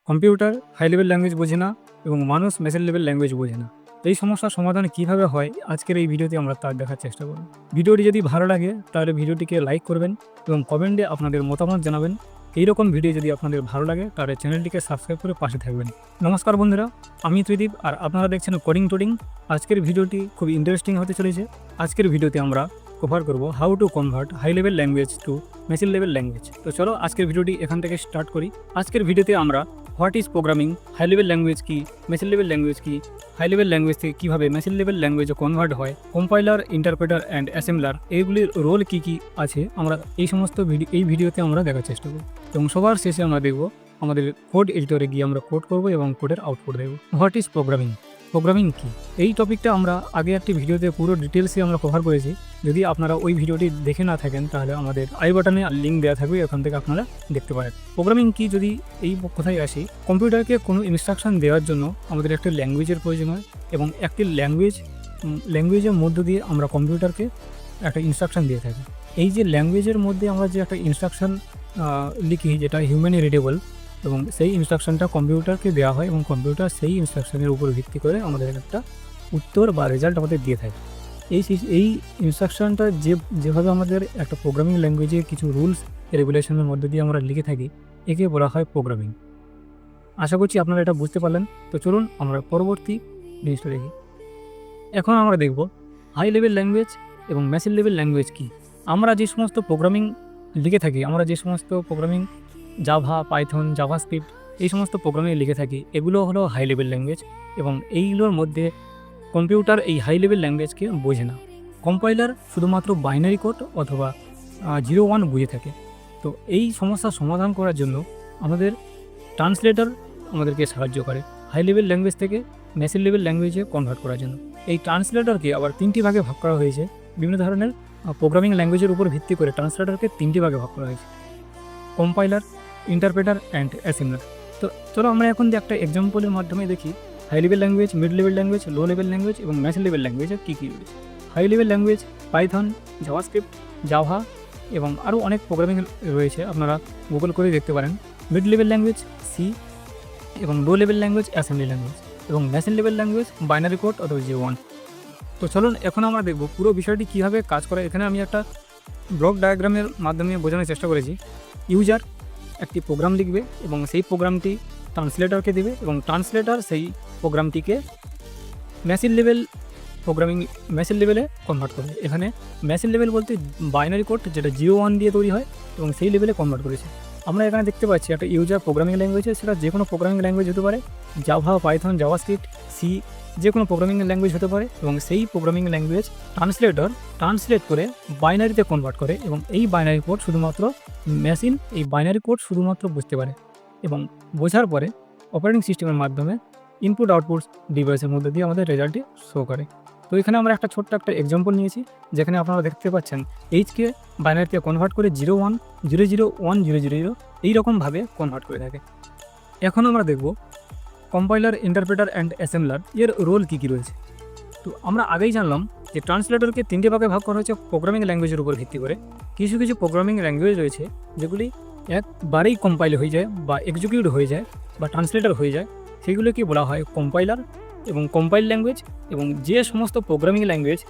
Computer high level language বোঝে না এবং মানুষ মেসেজ লেভেল ল্যাঙ্গুয়েজ বোঝে না। এই সমস্যার সমাধান কীভাবে হয় আজকের এই ভিডিওতে আমরা তার দেখার চেষ্টা করব। ভিডিওটি যদি ভালো লাগে তাহলে ভিডিওটিকে লাইক করবেন এবং কমেন্টে আপনাদের মতামত জানাবেন। এইরকম ভিডিও যদি আপনাদের ভালো লাগে তাহলে চ্যানেলটিকে সাবস্ক্রাইব করে পাশে থাকবেন। নমস্কার বন্ধুরা, আমি ত্রিদীপ আর আপনারা দেখছেন কোডিং টোডিং। আজকের ভিডিওটি খুব ইন্টারেস্টিং হতে চলেছে। আজকের ভিডিওতে আমরা কভার করব how to convert high level language to machine level language. তো চলো আজকের ভিডিওটি এখান থেকে স্টার্ট করি। আজকের ভিডিওতে আমরা what is programming, high level language কী, মেশিন লেভেল ল্যাঙ্গুয়েজ কী, হাই লেভেল ল্যাঙ্গুয়েজ থেকে কীভাবে মেশিন লেভেল ল্যাঙ্গুয়েজে কনভার্ট হয়, কম্পাইলার, ইন্টারপ্রেটার অ্যান্ড অ্যাসেম্বলার এইগুলির রোল কী কী আছে, আমরা এই সমস্ত ভিডিওতে আমরা দেখার চেষ্টা করব। এবং সবার শেষে আমরা দেখব আমাদের কোড এডিটরে গিয়ে আমরা কোড করব এবং কোডের আউটপুট দেব। হোয়াট ইজ প্রোগ্রামিং, প্রোগ্রামিং কী, এই টপিকটা আমরা আগে একটি ভিডিওতে পুরো ডিটেলসে আমরা কভার করেছি। যদি আপনারা ওই ভিডিওটি দেখে না থাকেন তাহলে আমাদের আই বাটনে লিঙ্ক দেওয়া থাকবে, ওখান থেকে আপনারা দেখতে পারেন। প্রোগ্রামিং কি, যদি এই কথায় আসি, কম্পিউটারকে কোনো ইনস্ট্রাকশন দেওয়ার জন্য আমাদের একটা ল্যাঙ্গুয়েজের প্রয়োজন হয় এবং একটি ল্যাঙ্গুয়েজের মধ্য দিয়ে আমরা কম্পিউটারকে একটা ইনস্ট্রাকশন দিয়ে থাকি। এই যে ল্যাঙ্গুয়েজের মধ্যে আমরা যে একটা ইনস্ট্রাকশন লিখি যেটা হিউম্যান রিডেবল, এবং সেই ইনস্ট্রাকশনটা কম্পিউটারকে দেওয়া হয় এবং কম্পিউটার সেই ইনস্ট্রাকশনের উপর ভিত্তি করে আমাদের একটা উত্তর বা রেজাল্ট আমাদের দিয়ে থাকে। এই ইনস্ট্রাকশনটা যেভাবে আমাদের একটা প্রোগ্রামিং ল্যাঙ্গুয়েজে কিছু রুলস রেগুলেশনের মধ্যে দিয়ে আমরা লিখে থাকি, একে বলা হয় প্রোগ্রামিং। আশা করছি আপনারা এটা বুঝতে পারলেন। তো চলুন আমরা পরবর্তী জিনিসটা দেখি। এখন আমরা দেখব হাই লেভেল ল্যাঙ্গুয়েজ এবং মেশিন লেভেল ল্যাঙ্গুয়েজ কী। আমরা যে সমস্ত প্রোগ্রামিং লিখে থাকি, আমরা যে সমস্ত প্রোগ্রামিং জাভা, পাইথন, জাভাস্ক্রিপ্ট এই সমস্ত প্রোগ্রামিং লিখে থাকি, এগুলো হলো হাই লেভেল ল্যাঙ্গুয়েজ এবং এইগুলোর মধ্যে কম্পিউটার এই হাই লেভেল ল্যাঙ্গুয়েজকে বোঝে না। কম্পাইলার শুধুমাত্র বাইনারি কোড অথবা 0-1 বুঝে থাকে। তো এই সমস্যার সমাধান করার জন্য আমাদের ট্রান্সলেটর আমাদেরকে সাহায্য করে হাই লেভেল ল্যাঙ্গুয়েজ থেকে মেশিন লেভেল ল্যাঙ্গুয়েজে কনভার্ট করার জন্য। এই ট্রান্সলেটরকে আবার 3টি ভাগে ভাগ করা হয়েছে। বিভিন্ন ধরনের প্রোগ্রামিং ল্যাঙ্গুয়েজের উপর ভিত্তি করে ট্রান্সলেটরকে 3টি ভাগে ভাগ করা হয়েছে: কম্পাইলার, ইন্টারপ্রেটার অ্যান্ড অ্যাসেম্বলার। তো চলো আমরা এখন একটা এক্সাম্পলের মাধ্যমে দেখি high level language, mid level language, low level language এবং মেশিন লেভেল ল্যাঙ্গুয়েজের কী কী রয়েছে। High level language Python, JavaScript, Java এবং আরও অনেক প্রোগ্রামিং রয়েছে, আপনারা গুগল করে দেখতে পারেন। মিড লেভেল ল্যাঙ্গুয়েজ সি এবং low level language assembly language এবং machine level language binary code অথবা 0-1। তো চলুন এখন আমরা দেখব পুরো বিষয়টি কীভাবে কাজ করে। এখানে আমি একটা ব্লক ডায়াগ্রামের মাধ্যমে বোঝানোর চেষ্টা করেছি। ইউজার একটি প্রোগ্রাম লিখবে এবং সেই প্রোগ্রামটি ট্রান্সলেটরকে দেবে এবং ট্রান্সলেটর সেই প্রোগ্রামটিকে মেশিন লেভেলে কনভার্ট করবে। এখানে মেশিন লেভেল বলতে বাইনারি কোড যেটা 0-1 দিয়ে তৈরি হয় এবং সেই লেভেলে কনভার্ট করেছে। আমরা এখানে দেখতে পাচ্ছি একটা ইউজার প্রোগ্রামিং ল্যাঙ্গুয়েজ, সেটা যে কোনো প্রোগ্রামিং ল্যাঙ্গুয়েজ হতে পারে, জাভা, পাইথন, জাভাস্ক্রিপ্ট, সি, যে কোনো প্রোগ্রামিং ল্যাঙ্গুয়েজ হতে পারে। এবং সেই প্রোগ্রামিং ল্যাঙ্গুয়েজ ট্রান্সলেটর ট্রান্সলেট করে বাইনারিতে কনভার্ট করে এবং এই বাইনারি কোড শুধুমাত্র মেশিন এই বাইনারি কোড শুধুমাত্র বুঝতে পারে এবং বোঝার পরে অপারেটিং সিস্টেমের মাধ্যমে ইনপুট আউটপুট ডিভাইসের মধ্যে দিয়ে আমাদের রেজাল্টটি শো করে। তো এখানে আমরা একটা ছোট্ট একটা এক্সাম্পল নিয়েছি, যেখানে আপনারা দেখতে পাচ্ছেন এইচকে বাইনারিতে কনভার্ট করে 0-1, 0-0-1, 0-0-0 এইরকমভাবে কনভার্ট করে থাকে। এখন আমরা দেখব কম্পাইলার, ইন্টারপ্রেটার অ্যান্ড অ্যাসেম্বলার এর রোল কী কী রয়েছে। তো আমরা আগেই জানলাম যে ট্রান্সলেটরকে 3টে ভাগে ভাগ করা হয়েছে প্রোগ্রামিং ল্যাঙ্গুয়েজের উপর ভিত্তি করে। কিছু কিছু প্রোগ্রামিং ল্যাঙ্গুয়েজ রয়েছে যেগুলি একবারেই কম্পাইল হয়ে যায় বা এক্সিকিউট হয়ে যায় বা ট্রান্সলেটর হয়ে যায়, সেগুলোকে বলা হয় কম্পাইলার এবং কম্পাইল ল্যাঙ্গুয়েজ। এবং যে সমস্ত programming language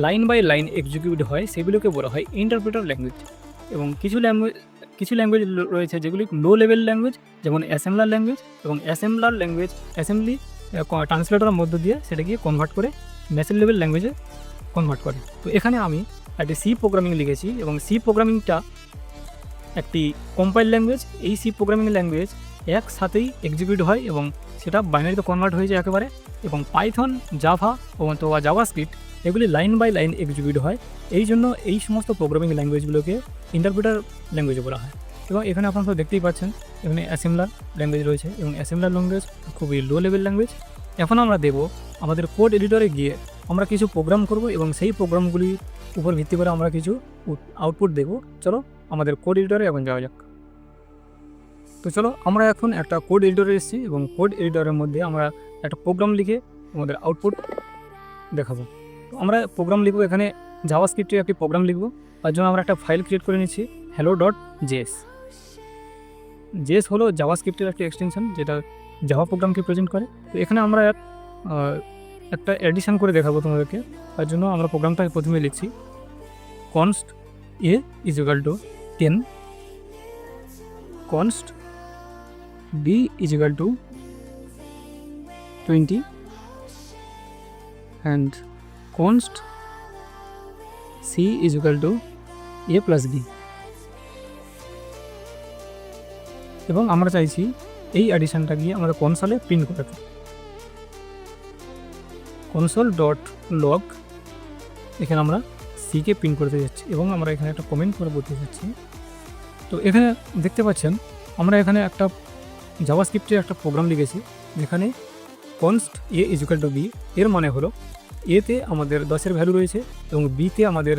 line by line execute হয় সেগুলোকে বলা হয় ইন্টারপ্রেটার ল্যাঙ্গুয়েজ। এবং কিছু ল্যাঙ্গুয়েজ রয়েছে যেগুলি লো লেভেল ল্যাঙ্গুয়েজ, যেমন অ্যাসেম্বলার ল্যাঙ্গুয়েজ, এবং অ্যাসেম্বলার ল্যাঙ্গুয়েজ অ্যাসেম্বলি ট্রান্সলেটরের মধ্য দিয়ে সেটাকে কনভার্ট করে মেশিন লেভেল ল্যাঙ্গুয়েজে কনভার্ট করে। তো এখানে আমি একটি সি প্রোগ্রামিং লিখেছি এবং সি প্রোগ্রামিংটা একটি কম্পাইল ল্যাঙ্গুয়েজ। এই সি প্রোগ্রামিং ল্যাঙ্গুয়েজ একসাথেই এক্সিকিউট হয় এবং সেটা বাইনারিতে কনভার্ট হয়ে যায় একেবারে। এবং পাইথন, জাভা অথবা জাভাস্ক্রিপ্ট এগুলি লাইন বাই লাইন এক্সিকিউট হয়। এই জন্য এই সমস্ত প্রোগ্রামিং ল্যাঙ্গুয়েজগুলোকে ইন্টারপ্রেটার ল্যাঙ্গুয়েজ বলা হয়। এবং এখানে আপনারা দেখতেই পাচ্ছেন এখানে অ্যাসেম্বলার ল্যাঙ্গুয়েজ রয়েছে এবং অ্যাসেম্বলার ল্যাঙ্গুয়েজ খুবই লো লেভেল ল্যাঙ্গুয়েজ। এখন আমরা দেব আমাদের কোড এডিটরে গিয়ে আমরা কিছু প্রোগ্রাম করব এবং সেই প্রোগ্রামগুলির উপর ভিত্তি করে আমরা কিছু আউটপুট দেব। চলো আমাদের কোড এডিটরে এখন যাওয়া যাক। তো চলো আমরা এখন একটা কোড এডিটরে এসেছি এবং কোড এডিটরের মধ্যে আমরা একটা প্রোগ্রাম লিখে আমাদের আউটপুট দেখাবো। তো আমরা প্রোগ্রাম লিখব, এখানে জাভাস্ক্রিপ্টের একটি প্রোগ্রাম লিখব। তার জন্য আমরা একটা ফাইল ক্রিয়েট করে নিচ্ছি hello.js। জেস হলো জাভাস্ক্রিপ্টের একটা এক্সটেনশন যেটা জাভা প্রোগ্রামকে প্রেজেন্ট করে। তো এখানে আমরা একটা এডিশন করে দেখাবো তোমাদেরকে। তার জন্য আমরা প্রোগ্রামটা প্রথমে লিখছি const a is equal to 10, const b is equal to 20 and const c is equal to a plus b। এবং আমরা চাইছি এই অ্যাডিশনটা গিয়ে আমরা কনসোলে প্রিন্ট করতে। console.log এখানে আমরা সিকে প্রিন্ট করতে যাচ্ছি এবং আমরা এখানে একটা কমেন্ট করে বলতে যাচ্ছি। তো এখানে দেখতে পাচ্ছেন আমরা এখানে একটা জাভাস্ক্রিপ্টের একটা প্রোগ্রাম লিখেছি যেখানে const a is equal to b এর মানে হলো এতে আমাদের 10-এর ভ্যালু রয়েছে এবং বিতে আমাদের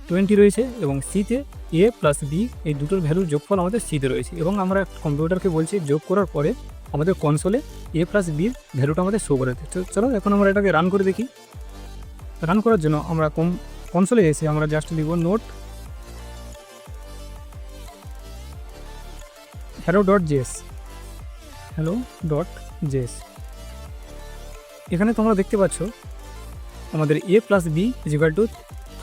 20 রয়েছে এবং সিতে a প্লাস বি এই দুটোর ভ্যালুর যোগফল আমাদের সিতে রয়েছে এবং আমরা কম্পিউটারকে বলছি যোগ করার পরে আমাদের কনসোলে a প্লাস বির ভ্যালুটা আমাদের শো করে দিচ্ছে। চলো এখন আমরা এটাকে রান করে দেখি। রান করার জন্য আমরা কনসোলে এসে আমরা জাস্ট লিখব নোট hello.js। এখানে তোমরা দেখতে পাচ্ছ আমাদের a plus B is equal to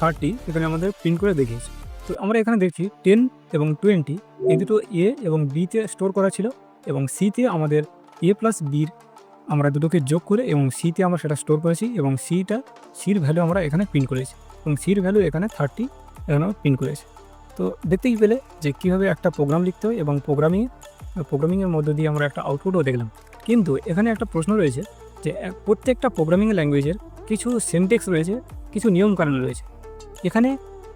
30 এখানে আমাদের প্রিন্ট করে দেখিয়েছে। তো আমরা এখানে দেখছি 10 এবং 20 এই দুটো a এবং বিতে স্টোর করা ছিল এবং সিতে আমাদের a প্লাস বির আমরা দুটোকে যোগ করে এবং সিতে আমরা সেটা স্টোর করেছি এবং সির ভ্যালু আমরা এখানে প্রিন্ট করেছি এবং সির ভ্যালু এখানে 30 এখানে আমরা প্রিন্ট করেছি। তো দেখতেই পেলে যে কীভাবে একটা প্রোগ্রাম লিখতে হয় এবং প্রোগ্রামিংয়ের মধ্য দিয়ে আমরা একটা আউটপুটও দেখলাম। কিন্তু এখানে একটা প্রশ্ন রয়েছে যে প্রত্যেকটা প্রোগ্রামিং ল্যাঙ্গুয়েজের কিছু সিনট্যাক্স রয়েছে, কিছু নিয়মকানুন রয়েছে। এখানে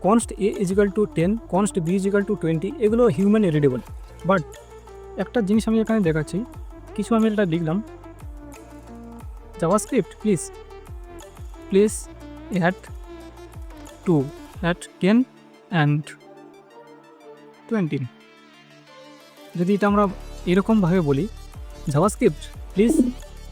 const a is equal to 10, const b is equal to 20 এগুলো হিউম্যান রিডেবল। বাট একটা জিনিস আমি এখানে দেখাচ্ছি, কিছু আমি এটা লিখলাম জাভাস্ক্রিপ্ট প্লিজ অ্যাট 10 and 20। যদি এটা আমরা এরকমভাবে বলি জাভাস্ক্রিপ্ট প্লিজ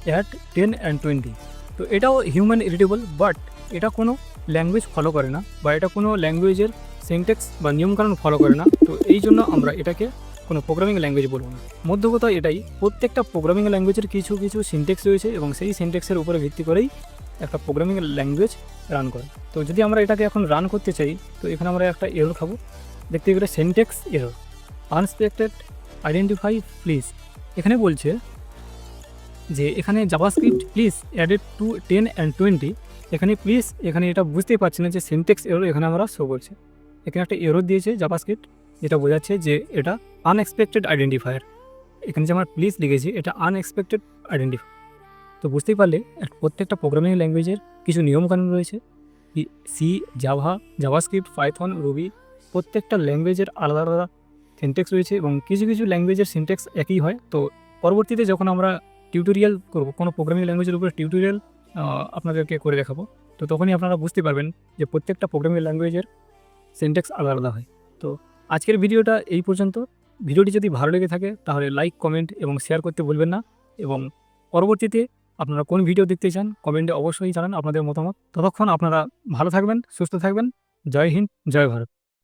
অ্যাট 10 and 20, তো এটাও হিউম্যান রিডেবল বাট এটা কোনো ল্যাঙ্গুয়েজ ফলো করে না বা এটা কোনো ল্যাঙ্গুয়েজের সিনট্যাক্স বা নিয়মকানুন ফলো করে না। তো এই জন্য আমরা এটাকে কোনো প্রোগ্রামিং ল্যাঙ্গুয়েজ বলবো না। মধ্য কথা এটাই, প্রত্যেকটা প্রোগ্রামিং ল্যাঙ্গুয়েজের কিছু সিনট্যাক্স রয়েছে এবং সেই সিনট্যাক্সের উপরে ভিত্তি করেই একটা প্রোগ্রামিং ল্যাঙ্গুয়েজ রান করে। তো যদি আমরা এটাকে এখন রান করতে চাই তো এখানে আমরা একটা এরর খাবো, দেখতে গেলে syntax error unexpected identify please. এখানে বলছে যে এখানে JavaScript please added to 10 and 20, এখানে প্লিজ এখানে এটা বুঝতেই পারছি না যে সিনট্যাক্স এরর এখানে আমরা শো করছে। এখানে একটা এরর দিয়েছে জাভাস্ক্রিপ্ট যেটা বোঝাচ্ছে যে এটা আনএক্সপেক্টেড আইডেন্টিফায়ার। এখানে যে আমরা প্লিজ লিখেছি এটা আনএক্সপেক্টেড আইডেন্টিফায়ার। তো বুঝতেই পারলে প্রত্যেকটা প্রোগ্রামিং ল্যাঙ্গুয়েজের কিছু নিয়মকানুন রয়েছে, সি, জাভাস্ক্রিপ্ট, পাইথন, রুবি প্রত্যেকটা ল্যাঙ্গুয়েজের আলাদা আলাদা সিনট্যাক্স রয়েছে এবং কিছু ল্যাঙ্গুয়েজের সিনট্যাক্স একই হয়। তো পরবর্তীতে যখন আমরা টিউটোরিয়াল করব কোনো প্রোগ্রামিং ল্যাঙ্গুয়েজের উপরে টিউটোরিয়াল আপনাদেরকে করে দেখাবো, তো তখনই আপনারা বুঝতে পারবেন যে প্রত্যেকটা প্রোগ্রামিং ল্যাঙ্গুয়েজের সিনট্যাক্স আলাদা আলাদা হয়। তো আজকের ভিডিওটা এই পর্যন্ত। ভিডিওটি যদি ভালো লেগে থাকে তাহলে লাইক, কমেন্ট এবং শেয়ার করতে ভুলবেন না এবং পরবর্তীতে আপনারা কোন ভিডিও দেখতে চান কমেন্টে অবশ্যই জানান আপনাদের মতামত। ততক্ষণ আপনারা ভালো থাকবেন, সুস্থ থাকবেন। জয় হিন্দ, জয় ভারত।